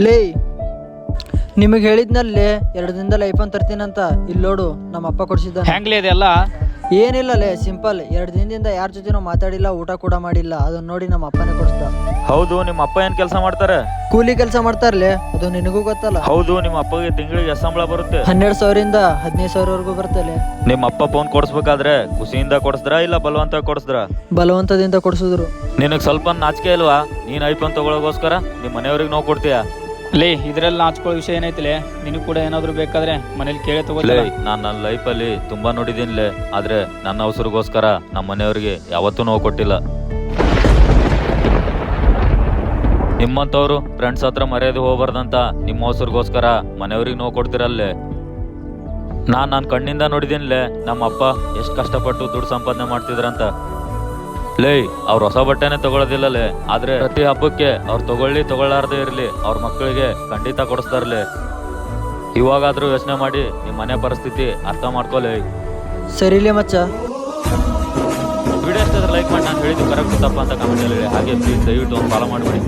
ಲೇ ನಿಮಗೆ ಹೇಳಿದ್ನಲ್ಲಿ 2 ದಿನದಲ್ಲಿ ಐಫೋನ್ ತರ್ತೀನಂತ. ಇಲ್ಲಿ ನೋಡು ನಮ್ಮ ಅಪ್ಪ ಕೊಡ್ಸಿದ್ದಾನೆ. ಹ್ಯಾಂಗ್ಲಿ ಇದೆಲ್ಲ? ಏನಿಲ್ಲ ಲೇ, ಸಿಂಪಲ್. 2 ದಿನದಿಂದ ಯಾರ ಜೊತೆನೂ ಮಾತಾಡಿಲ್ಲ, ಊಟ ಕೂಡ ಮಾಡಿಲ್ಲ. ಅದನ್ನ ನೋಡಿ ನಮ್ಮ ಅಪ್ಪನೇ ಕೊಡಿಸ್ದ. ಹೌದು, ನಿಮ್ಮ ಅಪ್ಪ ಏನ್ ಕೆಲಸ ಮಾಡ್ತಾರೆ? ಕೂಲಿ ಕೆಲಸ ಮಾಡ್ತಾರಲೇ, ಅದು ನಿನಗೂ ಗೊತ್ತಲ್ಲ. ಹೌದು, ನಿಮ್ಮ ಅಪ್ಪಗೆ ತಿಂಗಳಿಗೆ ಎಷ್ಟು ಸಂಬಳ ಬರುತ್ತೆ? 12,000 15,000 ಬರ್ತಲೆ. ನಿಮ್ಮ ಅಪ್ಪ ಫೋನ್ ಕೊಡಿಸ್ಬೇಕಾದ್ರೆ ಖುಷಿಯಿಂದ ಕೊಡಿಸಿದ್ರ ಇಲ್ಲ ಬಲವಂತ ಕೊಡಿಸಿದ್ರ? ಬಲವಂತದಿಂದ ಕೊಡಿಸಿದ್ರು. ನಿನಗ್ ಸ್ವಲ್ಪ ನಾಚಿಕೆ ಇಲ್ವಾ? ನೀನ್ ಐಫೋನ್ ತಗೊಳ್ಳೋಗೋಸ್ಕರ ನಿಮ್ಮ ಮನೆಯವ್ರಿಗೆ ನೋವು ಕೊಡ್ತೀಯಾ? ಲೇ, ಇದ್ರಲ್ಲಿ ನಾಚ್ಕೊಳ್ಳೋ ವಿಷಯ ಏನೈತಿಲೆ? ನಿನಗೆ ಕೂಡ ಏನಾದ್ರು ಬೇಕಾದ್ರೆ ಮನೇಲಿ ಕೇಳಿ ತಗೋಲೇ. ನಾನು ನನ್ನ ಲೈಫಲ್ಲಿ ತುಂಬಾ ನೋಡಿದೀನಿಲೇ, ಆದ್ರೆ ನನ್ನ ಅವಸರಗೋಸ್ಕರ ನಮ್ಮ ಮನೆಯವ್ರಿಗೆ ಯಾವತ್ತೂ ನೋವು ಕೊಟ್ಟಿಲ್ಲ. ನಿಮ್ಮಂತವ್ರು ಫ್ರೆಂಡ್ಸ್ ಹತ್ರ ಮರ್ಯಾದೆ ಹೋಗ್ಬಾರ್ದಂತ ನಿಮ್ಮ ಅವಸರಗೋಸ್ಕರ ಮನೆಯವ್ರಿಗೆ ನೋವು ಕೊಡ್ತಿರಲ್ಲೇ. ನನ್ನ ಕಣ್ಣಿಂದ ನೋಡಿದೀನಿಲೇ ನಮ್ಮ ಅಪ್ಪ ಎಷ್ಟು ಕಷ್ಟಪಟ್ಟು ದುಡ್ಡು ಸಂಪಾದನೆ ಮಾಡ್ತಿದ್ರಂತ. ಲೇ, ಅವ್ರ ಹೊಸ ಬಟ್ಟೆನೆ ತಗೊಳ್ಳೋದಿಲ್ಲಲೇ, ಆದ್ರೆ ಪ್ರತಿ ಹಬ್ಬಕ್ಕೆ ಅವ್ರು ತಗೊಳ್ಳಾರ್ದೇ ಇರ್ಲಿ, ಅವ್ರ ಮಕ್ಕಳಿಗೆ ಖಂಡಿತ ಕೊಡಿಸ್ತಾರಲೇ. ಇವಾಗಾದ್ರೂ ಯೋಚನೆ ಮಾಡಿ ನಿಮ್ಮ ಮನೆ ಪರಿಸ್ಥಿತಿ ಅರ್ಥ ಮಾಡ್ಕೊಲೇ. ಸರಿಲೇ ಮಚ್ಚ. ವಿಡಿಯೋ ಇಷ್ಟ ಲೈಕ್ ಮಾಡಿ, ನಾನು ಹೇಳಿದ್ದು ಕರೆಕ್ಟ್ ತಪ್ಪ ಅಂತ ಕಮೆಂಟ್ ಹೇಳಿ. ಹಾಗೆ ಪ್ಲೀಸ್ ದಯವಿಟ್ಟು ಒಂದು ಫಾಲೋ ಮಾಡಿಬಿಡಿ.